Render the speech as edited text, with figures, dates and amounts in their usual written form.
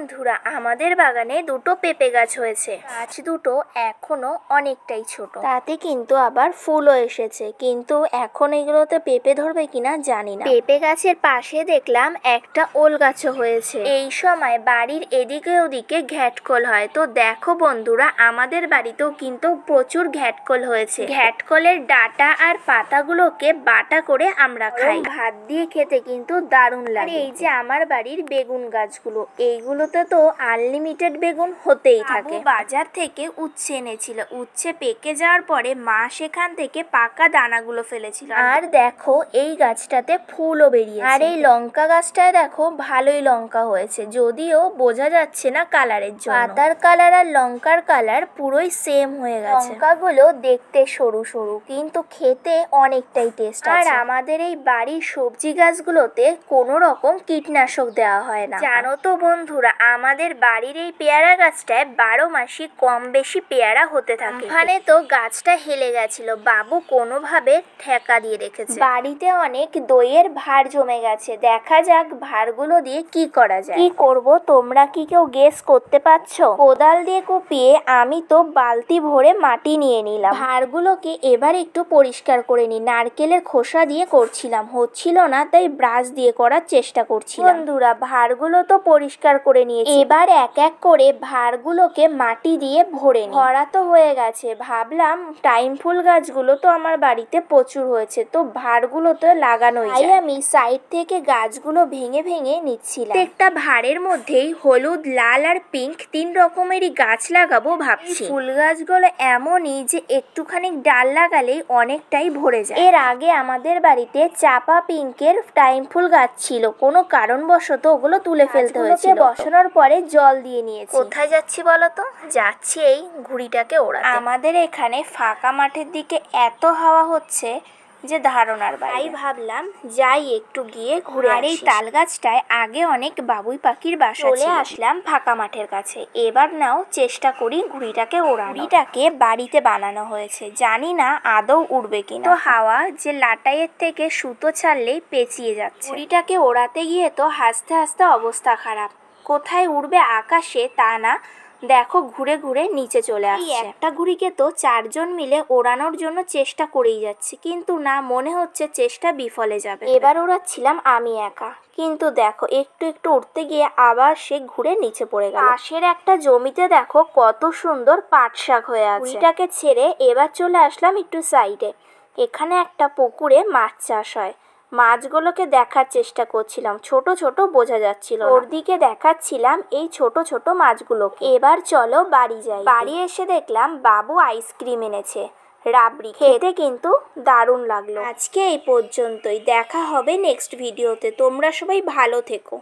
বন্ধুরা, আমাদের বাগানে দুটো পেঁপে গাছ হয়েছে। গাছ দুটো এখনো অনেকটাই ছোট, তাতে কিন্তু আবার ফুলও এসেছে, কিন্তু এখন এগুলোতে পেঁপে ধরবে কিনা জানি না। পেঁপে গাছের পাশে দেখলাম একটা ওল গাছও হয়েছে। এই সময় বাড়ির এদিকে ওদিকে ঘ্যাটকল হয়, তো দেখো বন্ধুরা, আমাদের বাড়িতেও কিন্তু প্রচুর ঘ্যাটকল হয়েছে। ঘ্যাটকলের ডাটা আর পাতাগুলোকে বাটা করে আমরা খাই, ভাত দিয়ে খেতে কিন্তু দারুণ লাগে। এই যে আমার বাড়ির বেগুন গাছগুলো, এইগুলোতে তো আনলিমিটেড বেগুন হতেই থাকে। বাজার থেকে উচ্ছে এনেছিল, উচ্ছে পেকে যাওয়ার পরে মা সেখান থেকে পাকা দানাগুলো ফেলেছিল। আর দেখো এই গাছটাতে ফুলও বেরিয়েছে। আর এই লঙ্কা গাছটায় দেখো ভালোই লঙ্কা হয়েছে, যদিও বোঝা যাচ্ছে না কালারের জন্য। পাতার কালার আর লঙ্কার কালার পুরোই সেম হয়ে গেছে। লঙ্কাগুলো দেখতে সরু সরু, কিন্তু খেতে অনেকটাই টেস্ট আছে। আর আমাদের এই বাড়ির সবজি গাছগুলোতে কোনো রকম কীটনাশক দেওয়া হয় না। জানো তো বন্ধুরা, আমাদের বাড়ির এই পেয়ারা গাছটায় 12 মাসই কম বেশি পেয়ারা হতে থাকে। ওখানে তো গাছটা হেলে গেছিল, বাবু কোনোভাবে ঠেকা দিয়ে রেখেছে। বাড়িতে অনেক দইয়ের ভাঁড় জমে গেছে, দেখা যাক ভাঁড়গুলো দিয়ে কি করা যায়। কি করব তোমরা কি কেউ গেস করতে পারছো? কোদাল দিয়ে কুপিয়ে আমি তো বালতি ভরে মাটি নিয়ে নিলাম। ভাঁড়গুলোকে এবার একটু পরিষ্কার করে নিই। নারকেলের খোসা দিয়ে করছিলাম, হচ্ছিল না, তাই ব্রাশ দিয়ে করার চেষ্টা করছিলাম। বন্ধুরা, ভাঁড়গুলো তো পরিষ্কার করে নিয়েছি, এবার এক এক করে ভাঁড়গুলোকে মাটি দিয়ে ভরে নিই। ভরা তো হয়ে গেছে, ভাবলাম টাইম ফুল গাছগুলো তো আমার বাড়িতে প্রচুর হয়েছে, তো ভাঁড়গুলো তো লাগানোই যায়। তাই আমি সাইড থেকে গাছগুলো ভেঙে ভেঙে নিচ্ছিলাম। প্রত্যেকটা ভাঁড়ের মধ্যেই হলুদ, লাল আর পিঙ্ক 3 রকমেরই গাছ লাগাবো ভাবছি। ফুল গাছগুলো এমনই যে একটুখানি ডাল লাগালেই অনেকটাই ভরে যায়। এর আগে আমাদের বাড়িতে চাপা পিঙ্কের টাইম ফুল গাছ ছিল, কোনো কারণবশত ওগুলো তুলে ফেলতে হয়েছিল। বসানোর পরে জল দিয়ে নিয়েছি। কোথায় যাচ্ছি বলো তো? যাচ্ছি এই ঘুড়িটাকে ওড়াতে। আমাদের এখানে ফাঁকা মাঠের দিকে এত হাওয়া হচ্ছে যে ধারণার বাইরে। তাই ভাবলাম যাই একটু গিয়ে ঘুরে। আর এই তাল গাছটায় আগে অনেক বাবুই পাখির বাসা ছিল। চলে আসলাম ফাঁকা মাঠের কাছে, এবার নাও চেষ্টা করি ঘুড়িটাকে ওড়ানো। ঘুড়িটাকে বাড়িতে বানানো হয়েছে, জানি না আদৌ উড়বে কিনা। তো হাওয়া যে লাটাইয়ের থেকে সুতো ছাড়লেই পেঁচিয়ে যাচ্ছে। ঘুড়িটাকে ওড়াতে গিয়ে তো হাসতে হাসতে অবস্থা খারাপ। কোথায় উড়বে আকাশে তা না, দেখো ঘুরে ঘুরে নিচে চলে আসছে। একটা ঘুড়িকে তো 4 জন মিলে ওড়ানোর জন্য চেষ্টা করেই যাচ্ছে, কিন্তু না, মনে হচ্ছে চেষ্টা বিফলে যাবে। এবার ওড়াচ্ছিলাম আমি একা, কিন্তু দেখো একটু একটু উঠতে গিয়ে আবার সে ঘুরে নিচে পড়ে গেল। পাশের একটা জমিতে দেখো কত সুন্দর পাট শাক হয়ে আছে। ঘুড়িটাকে ছেড়ে এবার চলে আসলাম একটু সাইডে। এখানে একটা পুকুরে মাছ চাষ হয়, মাছগুলোকে দেখার চেষ্টা করছিলাম, ছোট ছোট বোঝা যাচ্ছিল। ওর দিকে দেখাচ্ছিলাম এই ছোট ছোট মাছগুলোকে। এবার চলো বাড়ি যাই। বাড়ি এসে দেখলাম বাবু আইসক্রিম এনেছে, রাবড়ি, খেতে কিন্তু দারুণ লাগলো। আজকে এই পর্যন্তই, দেখা হবে নেক্সট ভিডিওতে। তোমরা সবাই ভালো থেকো।